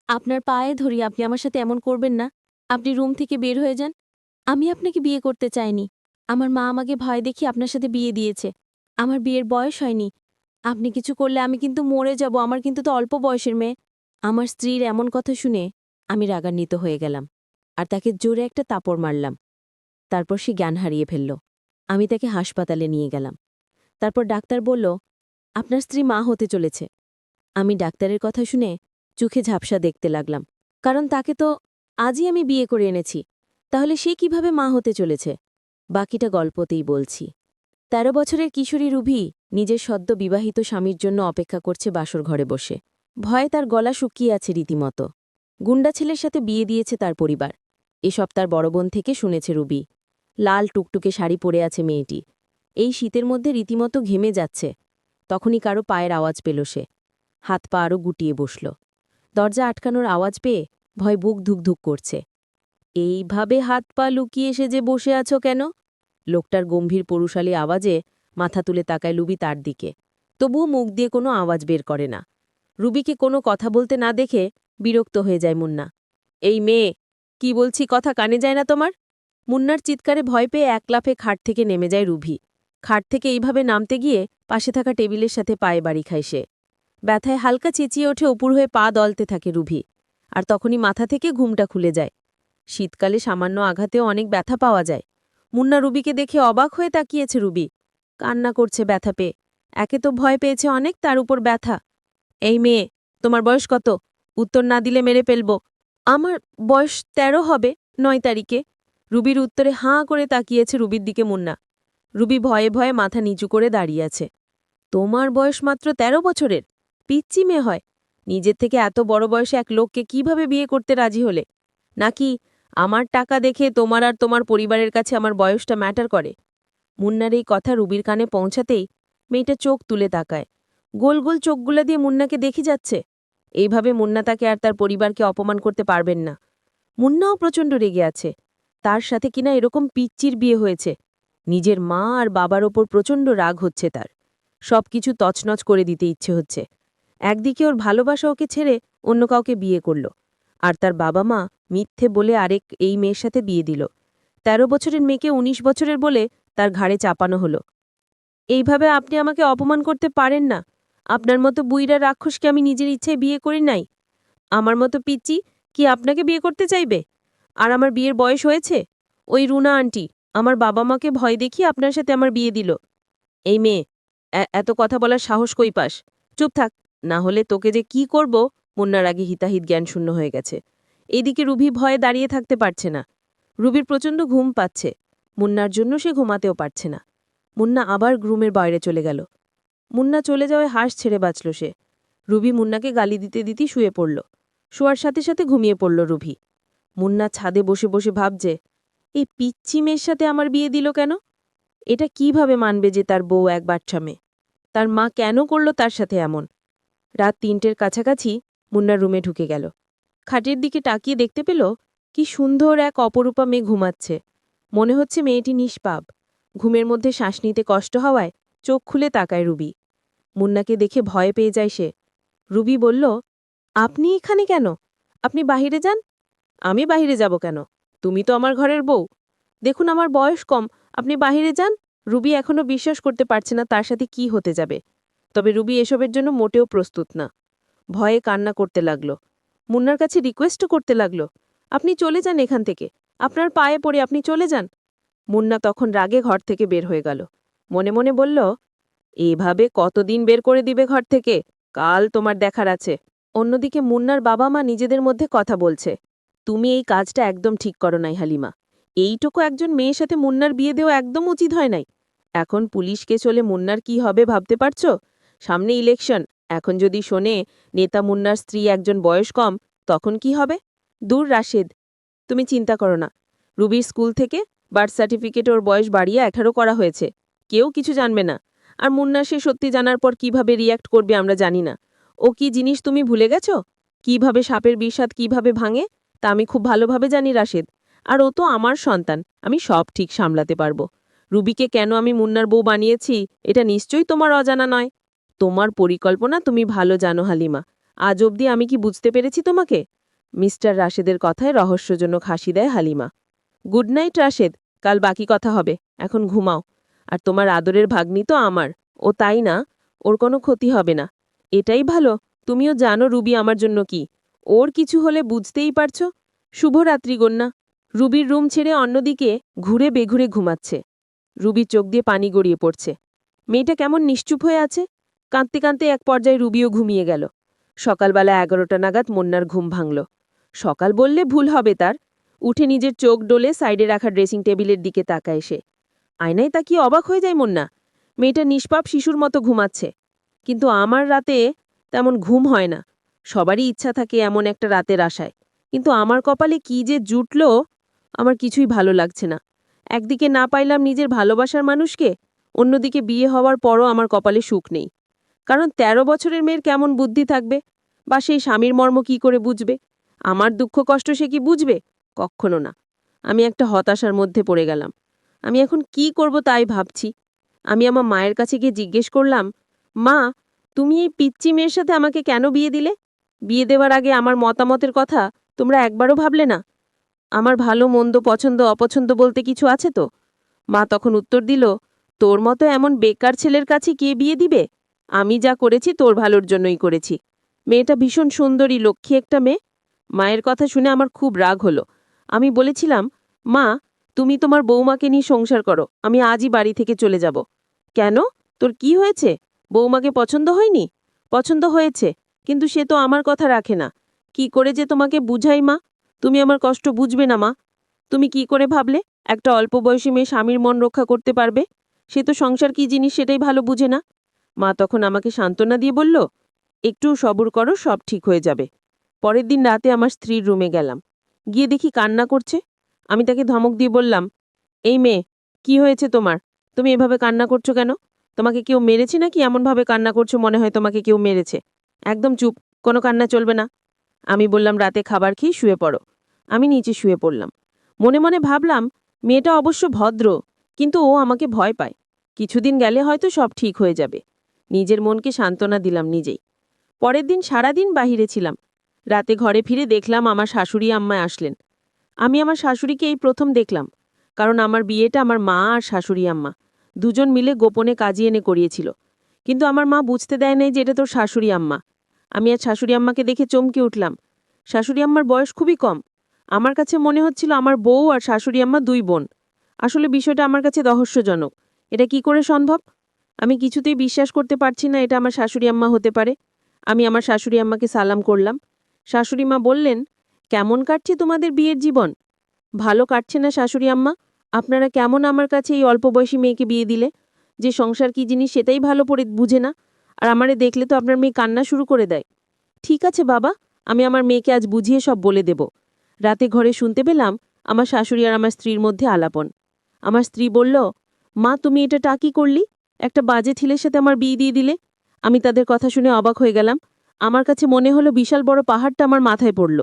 আপনার পায়ে ধরি, আপনি আমার সাথে এমন করবেন না। আপনি রুম থেকে বের হয়ে যান। আমি আপনাকে বিয়ে করতে চাইনি। আমার মা আমাকে ভয় দেখিয়ে আপনার সাথে বিয়ে দিয়েছে। আমার বিয়ের বয়স হয়নি। আপনি কিছু করলে আমি কিন্তু মরে যাব। আমার কিন্তু তো অল্প বয়সের মেয়ে। আমার স্ত্রীর এমন কথা শুনে আমি রাগান্বিত হয়ে গেলাম। আর তাকে জোরে একটা তাপড় মারলাম। তারপর সে জ্ঞান হারিয়ে ফেলল। আমি তাকে হাসপাতালে নিয়ে গেলাম। তারপর ডাক্তার বলল, আপনার স্ত্রী মা হতে চলেছে। আমি ডাক্তারের কথা শুনে চোখে ঝাপসা দেখতে লাগলাম। কারণ তাকে তো আজই আমি বিয়ে করে এনেছি। তাহলে সে কিভাবে মা হতে চলেছে? বাকিটা গল্পতেই বলছি। ১৩ বছরের কিশোরী রুভি নিজের সদ্য বিবাহিত স্বামীর জন্য অপেক্ষা করছে বাসর ঘরে বসে। ভয়ে তার গলা শুকিয়ে আছে রীতিমতো। গুন্ডা ছেলের সাথে বিয়ে দিয়েছে তার পরিবার। এসব তার বড় বোন থেকে শুনেছে রুবি। লাল টুকটুকে শাড়ি পরে আছে মেয়েটি। এই শীতের মধ্যে রীতিমতো ঘেমে যাচ্ছে। তখনই কারো পায়ের আওয়াজ পেল সে। হাত পা আরও গুটিয়ে বসল। দরজা আটকানোর আওয়াজ পেয়ে ভয় বুক ধুকধুক করছে। এইভাবে হাত পা লুকিয়ে এসে যে বসে আছো কেন? লোকটার গম্ভীর পৌরুষালী আওয়াজে মাথা তুলে তাকায় লুবি তার দিকে। তবুও মুখ দিয়ে কোনো আওয়াজ বের করে না। রুবিকে কোনো কথা বলতে না দেখে বিরক্ত হয়ে যায় মুন্না। এই মেয়ে, কি বলছি কথা কানে যায় না তোমার? মুন্নার চিৎকারে ভয় পেয়ে এক লাফে খাট থেকে নেমে যায় রুভি। খাট থেকে এইভাবে নামতে গিয়ে পাশে থাকা টেবিলের সাথে পায়ে বাড়ি খায় সে। ব্যথায় হালকা চেঁচিয়ে ওঠে, উপুর হয়ে পা দলতে থাকে রুভি। আর তখনই মাথা থেকে ঘুমটা খুলে যায়। শীতকালে সামান্য আঘাতেও অনেক ব্যথা পাওয়া যায়। মুন্না রুবিকে দেখে অবাক হয়ে তাকিয়েছে রুবি। কান্না করছে ব্যথা পেয়ে। একে তো ভয় পেয়েছে অনেক, তার উপর ব্যথা। এই মেয়ে, তোমার বয়স কত? উত্তর না দিলে মেরে ফেলব। আমার বয়স ১৩ হবে, ৯ তারিখে। রুবির উত্তরে হাঁ করে তাকিয়েছে রুবির দিকে মুন্না। রুবি ভয়ে ভয়ে মাথা নিচু করে দাঁড়িয়ে আছে। তোমার বয়স মাত্র ১৩ বছরের? পিচ্চি মেয়ে হয়। নিজের থেকে এত বড় বয়সে এক লোককে কিভাবে বিয়ে করতে রাজি হলে? নাকি আমার টাকা দেখে তোমার আর তোমার পরিবারের কাছে আমার বয়সটা ম্যাটার করে? মুন্নার এই কথা রুবির কানে পৌঁছাতেই মেয়েটা চোখ তুলে তাকায়। গোল গোল চোখগুলা দিয়ে মুন্নাকে দেখে যাচ্ছে। এইভাবে মুন্না তাকে আর তার পরিবারকে অপমান করতে পারবেন না। মুন্নাও প্রচণ্ড রেগে আছে। তার সাথে কিনা এরকম পিচ্চির বিয়ে হয়েছে। নিজের মা আর বাবার ওপর প্রচণ্ড রাগ হচ্ছে তার। সবকিছু তছনছ করে দিতে ইচ্ছে হচ্ছে। একদিকে ওর ভালোবাসা ওকে ছেড়ে অন্য কাউকে বিয়ে করল। আর তার বাবা মা মিথ্যে বলে আরেক এই মেয়ের সাথে বিয়ে দিল। ১৩ বছরের মেয়েকে ১৯ বছরের বলে তার ঘাড়ে চাপানো হলো। এইভাবে আপনি আমাকে অপমান করতে পারেন না। আপনার মতো বুইড়া রাক্ষসকে আমি নিজের ইচ্ছায় বিয়ে করি নাই। আমার মতো পিচ্চি কি আপনাকে বিয়ে করতে চাইবে? আর আমার বিয়ের বয়স হয়েছে? ওই রুনা আন্টি আমার বাবা মাকে ভয় দেখিয়ে আপনার সাথে আমার বিয়ে দিল। এই মেয়ে, এত কথা বলার সাহস কই পাস? চুপ থাক, না হলে তোকে যে কি করব। মুন্নার আগে হিতাহিত জ্ঞান শূন্য হয়ে গেছে। এইদিকে রুভি ভয়ে দাঁড়িয়ে থাকতে পারছে না। রুবির প্রচণ্ড ঘুম পাচ্ছে। মুন্নার জন্য সে ঘুমাতেও পারছে না। মুন্না আবার গ্রুমের বাইরে চলে গেল। মুন্না চলে যাওয়ায় হাঁস ছেড়ে বাঁচল সে। রুবি মুন্নাকে গালি দিতে দিতেই শুয়ে পড়ল। শোয়ার সাথে সাথে ঘুমিয়ে পড়ল রুভি। মুন্না ছাদে বসে বসে ভাবছে, এই পিচ্চি মেয়ের সাথে আমার বিয়ে দিল কেন? এটা কিভাবে মানবে যে তার বউ এক বাচ্চা মেয়ে? তার মা কেন করল তার সাথে এমন? রাত ৩টের কাছাকাছি মুন্নার রুমে ঢুকে গেল। খাটের দিকে তাকিয়ে দেখতে পেল কি সুন্দর এক অপরূপা মেয়ে ঘুমাচ্ছে। মনে হচ্ছে মেয়েটি নিষ্পাপ। ঘুমের মধ্যে শ্বাস নিতে কষ্ট হওয়ায় চোখ খুলে তাকায় রুবি। মুন্নাকে দেখে ভয় পেয়ে যায় সে। রুবি বলল, আপনি এখানে কেন? আপনি বাহিরে যান। আমি বাহিরে যাব কেন? তুমি তো আমার ঘরের বউ। দেখুন আমার বয়স কম, আপনি বাহিরে যান। রুবি এখনও বিশ্বাস করতে পারছে না তার সাথে কি হতে যাবে। তবে রুবি এসবের জন্য মোটেও প্রস্তুত না। ভয়ে কান্না করতে লাগল। মুন্নার কাছে রিকোয়েস্টও করতে লাগল, আপনি চলে যান এখান থেকে। আপনার পায়ে পড়ে আপনি চলে যান। মুন্না তখন রাগে ঘর থেকে বের হয়ে গেল। মনে মনে বলল, এভাবে কতদিন বের করে দিবে ঘর থেকে? কাল তোমার দেখার আছে। অন্যদিকে মুন্নার বাবা মা নিজেদের মধ্যে কথা বলছে। তুমি এই কাজটা একদম ঠিক করো নাই হালিমা। এইটুকু একজন মেয়ের সাথে মুন্নার বিয়ে দেওয়া একদম উচিত হয় নাই। এখন পুলিশকে চলে মুন্নার কি হবে ভাবতে পারছো? সামনে ইলেকশন। এখন যদি শোনে নেতা মুন্নার স্ত্রী একজন বয়স কম, তখন কি হবে? দূর রাশেদ, তুমি চিন্তা করো না। রুবির স্কুল থেকে বার্থ সার্টিফিকেট ওর বয়স বাড়িয়ে ১৮ করা হয়েছে। কেউ কিছু জানবে না। আর মুন্না সে সত্যি জানার পর কিভাবে রিয়্যাক্ট করবে আমরা জানি না। ও কি জিনিস তুমি ভুলে গেছ? কিভাবে সাপের বিষাদ কিভাবে ভাঙে তা আমি খুব ভালোভাবে জানি রাশেদ। আর ও তো আমার সন্তান, আমি সব ঠিক সামলাতে পারবো। রুবিকে কেন আমি মুন্নার বউ বানিয়েছি এটা নিশ্চয়ই তোমার অজানা নয়। তোমার পরিকল্পনা তুমি ভালো জানো হালিমা। আজ অবধি আমি কি বুঝতে পেরেছি তোমাকে? মিস্টার রাশেদের কথায় রহস্যজনক হাসি দেয় হালিমা। গুড নাইট রাশেদ, কাল বাকি কথা হবে, এখন ঘুমাও। আর তোমার আদরের ভাগ্নি তো আমার, ও তাই না? ওর কোনো ক্ষতি হবে না। এটাই ভালো, তুমিও জানো রুবি আমার জন্য কি। ওর কিছু হলে বুঝতেই পারছো। শুভরাত্রি গন্যা। রুবির রুম ছেড়ে অন্যদিকে ঘুরে বেঘুরে ঘুমাচ্ছে। রুবির চোখ দিয়ে পানি গড়িয়ে পড়ছে। মেয়েটা কেমন নিশ্চুপ হয়ে আছে। কাঁদতে কাঁদতে এক পর্যায়ে রুবিও ঘুমিয়ে গেল। সকালবেলা 11টা নাগাদ মন্নার ঘুম ভাঙল। সকাল বললে ভুল হবে তার। উঠে নিজের চোখ ডোলে সাইডে রাখা ড্রেসিং টেবিলের দিকে তাকায় সে। আয়নায় তাকিয়ে অবাক হয়ে যায় মন্না। মেয়েটা নিষ্পাপ শিশুর মতো ঘুমাচ্ছে। কিন্তু আমার রাতে তেমন ঘুম হয় না। সবারই ইচ্ছা থাকে এমন একটা রাতের আশায়। কিন্তু আমার কপালে কি যে জুটল, আমার কিছুই ভালো লাগছে না। একদিকে না পাইলাম নিজের ভালোবাসার মানুষকে, অন্যদিকে বিয়ে হওয়ার পরও আমার কপালে সুখ নেই। কারণ ১৩ বছরের মেয়ের কেমন বুদ্ধি থাকবে, বা সেই স্বামীর মর্ম কি করে বুঝবে? আমার দুঃখ কষ্ট সে কি বুঝবে? কক্ষনো না। আমি একটা হতাশার মধ্যে পড়ে গেলাম। আমি এখন কি করব তাই ভাবছি। আমি আমার মায়ের কাছে গিয়ে জিজ্ঞেস করলাম, মা, তুমি এই পিচ্চি মেয়ের সাথে আমাকে কেন বিয়ে দিলে? বিয়ে দেওয়ার আগে আমার মতামতের কথা তোমরা একবারও ভাবলে না? আমার ভালো মন্দ পছন্দ অপছন্দ বলতে কিছু আছে তো? মা তখন উত্তর দিল, তোর মতো এমন বেকার ছেলের কাছে কে বিয়ে দিবে? আমি যা করেছি তোর ভালোর জন্যই করেছি। মেয়েটা ভীষণ সুন্দরী লক্ষ্মী একটা মেয়ে। মায়ের কথা শুনে আমার খুব রাগ হলো। আমি বলেছিলাম, মা, তুমি তোমার বৌমাকে নিয়ে সংসার করো, আমি আজই বাড়ি থেকে চলে যাব। কেন? তোর কি হয়েছে? বৌমাকে পছন্দ হয়নি? পছন্দ হয়েছে, কিন্তু সে তো আমার কথা রাখে না। কি করে যে তোমাকে বুঝাই মা? তুমি আমার কষ্ট বুঝবে না মা। তুমি কি করে ভাবলে একটা অল্প বয়সী মেয়ে স্বামীর মন রক্ষা করতে পারবে? সে তো সংসার কি জিনিস সেটাই ভালো বুঝে না। মা তখন আমাকে সান্ত্বনা দিয়ে বলল, একটু সবুর করো, সব ঠিক হয়ে যাবে। পরের দিন রাতে আমার স্ত্রীর রুমে গেলাম। গিয়ে দেখি কান্না করছে। আমি তাকে ধমক দিয়ে বললাম, এই মেয়ে, কি হয়েছে তোমার? তুমি এভাবে কান্না করছো কেন? তোমাকে কেউ মেরেছে নাকি এমনভাবে কান্না করছো মনে হয় তোমাকে কেউ মেরেছে? একদম চুপ, কোনো কান্না চলবে না। আমি বললাম, রাতে খাবার খেয়ে শুয়ে পড়ো। আমি নিচে শুয়ে পড়লাম। মনে মনে ভাবলাম, মেয়েটা অবশ্য ভদ্র, কিন্তু ও আমাকে ভয় পায়। কিছুদিন গেলে হয়তো সব ঠিক হয়ে যাবে। নিজের মনকে সান্ত্বনা দিলাম নিজেই। পরের দিন সারাদিন বাহিরে ছিলাম। রাতে ঘরে ফিরে দেখলাম আমার শাশুড়ি আম্মা আসলেন। আমি আমার শাশুড়িকে এই প্রথম দেখলাম, কারণ আমার বিয়েটা আমার মা আর শাশুড়ি আম্মা দুজন মিলে গোপনে কাজী এনে করিয়েছিল। কিন্তু আমার মা বুঝতে দেয় নাই যে এটা তোর শাশুড়ি আম্মা। আমি আজ শাশুড়ি আম্মাকে দেখে চমকে উঠলাম। শাশুড়ি আম্মার বয়স খুবই কম। আমার কাছে মনে হচ্ছিল আমার বউ আর শাশুড়ি আম্মা দুই বোন। আসলে বিষয়টা আমার কাছে রহস্যজনক। এটা কি করে সম্ভব? আমি কিছুতেই বিশ্বাস করতে পারছি না এটা আমার শাশুড়ি আম্মা হতে পারে। আমি আমার শাশুড়ি আম্মাকে সালাম করলাম। শাশুড়ি মা বললেন, কেমন কাটছে তোমাদের বিয়ের জীবন? ভালো কাটছে না শাশুড়ি আম্মা? আপনারা কেমন আমার কাছে এই অল্প বয়সী মেয়েকে বিয়ে দিলে? যে সংসার কি জিনিস সেটাই ভালো করে বুঝে না, আর আমারে দেখলে তো আপনার মেয়ে কান্না শুরু করে দেয়। ঠিক আছে বাবা, আমি আমার মেয়েকে আজ বুঝিয়ে সব বলে দেব। রাতে ঘরে শুনতে পেলাম আমার শাশুড়ি আর আমার স্ত্রীর মধ্যে আলাপন। আমার স্ত্রী বলল, মা, তুমি এটা কি করলি? একটা বাজে ছেলের সাথে আমার বিয়ে দিয়ে দিলে। আমি তাদের কথা শুনে অবাক হয়ে গেলাম। আমার কাছে মনে হলো বিশাল বড় পাহাড়টা আমার মাথায় পড়ল।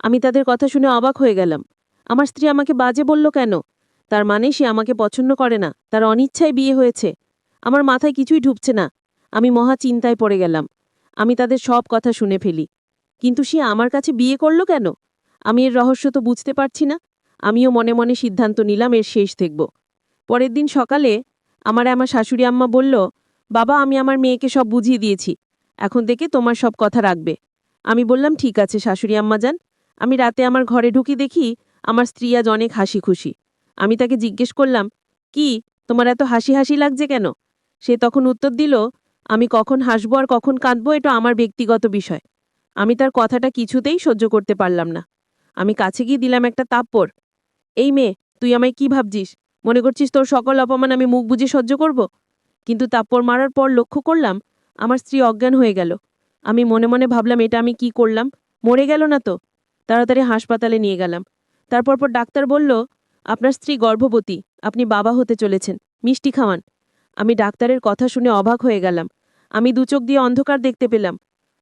আমি তাদের কথা শুনে অবাক হয়ে গেলাম। আমার স্ত্রী আমাকে বাজে বলল কেন? তার মানে সে আমাকে পছন্দ করে না, তার অনিচ্ছায় বিয়ে হয়েছে। আমার মাথায় কিছুই ঢুকছে না। আমি মহা চিন্তায় পড়ে গেলাম। আমি তাদের সব কথা শুনে ফেলি। কিন্তু সে আমার কাছে বিয়ে করল কেন? আমি এর রহস্য তো বুঝতে পারছি না। আমিও মনে মনে সিদ্ধান্ত নিলাম এর শেষ দেখব। পরের দিন সকালে আমার শাশুড়ি আম্মা বলল, বাবা, আমি আমার মেয়েকে সব বুঝিয়ে দিয়েছি। এখন থেকে তোমার সব কথা রাখবে। আমি বললাম, ঠিক আছে শাশুড়ি আম্মা যান। আমি রাতে আমার ঘরে ঢুকি দেখি আমার স্ত্রী আজ অনেক হাসি খুশি। আমি তাকে জিজ্ঞেস করলাম, কি, তোমার এত হাসি হাসি লাগছে কেন? সে তখন উত্তর দিল, আমি কখন হাসবো আর কখন কাঁদবো এটা আমার ব্যক্তিগত বিষয়। আমি তার কথাটা কিছুতেই সহ্য করতে পারলাম না। আমি কাছে গিয়ে দিলাম একটা তাপ্পড়। এই মেয়ে, তুই আমায় কি ভাবছিস? মনে করছিস তোর সকল অপমান আমি মুখ বুজে সহ্য করব? কিন্তু তাপ্পড় মারার পর লক্ষ্য করলাম আমার স্ত্রী অজ্ঞান হয়ে গেল। আমি মনে মনে ভাবলাম, এটা আমি কি করলাম? মরে গেল না তো? তাড়াতাড়ি হাসপাতালে নিয়ে গেলাম। তারপর ডাক্তার বলল, আপনার স্ত্রী গর্ভবতী, আপনি বাবা হতে চলেছেন, মিষ্টি খাওয়ান। আমি ডাক্তারের কথা শুনে অবাক হয়ে গেলাম। আমি দু চোখ দিয়ে অন্ধকার দেখতে পেলাম।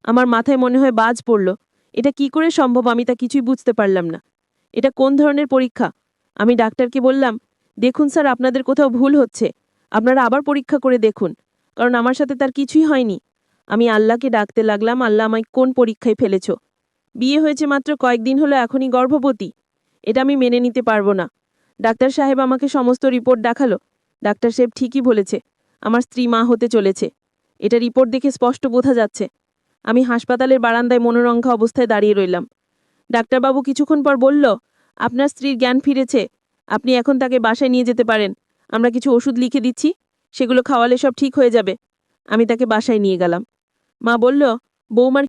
আমার মাথায় মনে হয় বাজ পড়ল। এটা কি করে সম্ভব আমি তা কিছুই বুঝতে পারলাম না। এটা কোন ধরনের পরীক্ষা? আমি ডাক্তারকে বললাম, দেখুন স্যার, আপনাদের কোথাও ভুল হচ্ছে। আপনারা আবার পরীক্ষা করে দেখুন, কারণ আমার সাথে তার কিছুই হয়নি। আমি আল্লাহকে ডাকতে লাগলাম, আল্লাহ আমায় কোন পরীক্ষায় ফেলেছ? বিয়ে হয়েছে মাত্র কয়েকদিন হলো, এখনই গর্ভবতী? এটা আমি মেনে নিতে পারবো না। ডাক্তার সাহেব আমাকে সমস্ত রিপোর্ট দেখালো। ডাক্তার সাহেব ঠিকই বলেছে, আমার স্ত্রী মা হতে চলেছে। এটা রিপোর্ট দেখে স্পষ্ট বোঝা যাচ্ছে। আমি হাসপাতালের বারান্দায় মনোরঙ্গা অবস্থায় দাঁড়িয়ে রইলাম। ডাক্তারবাবু কিছুক্ষণ পর বলল, আপনার স্ত্রীর জ্ঞান ফিরেছে, আপনি এখন তাকে বাসায় নিয়ে যেতে পারেন। আমরা কিছু ওষুধ লিখে দিচ্ছি, সেগুলো খাওয়ালে সব ঠিক হয়ে যাবে। আমি তাকে বাসায় নিয়ে গেলাম। মা বলল, বৌমার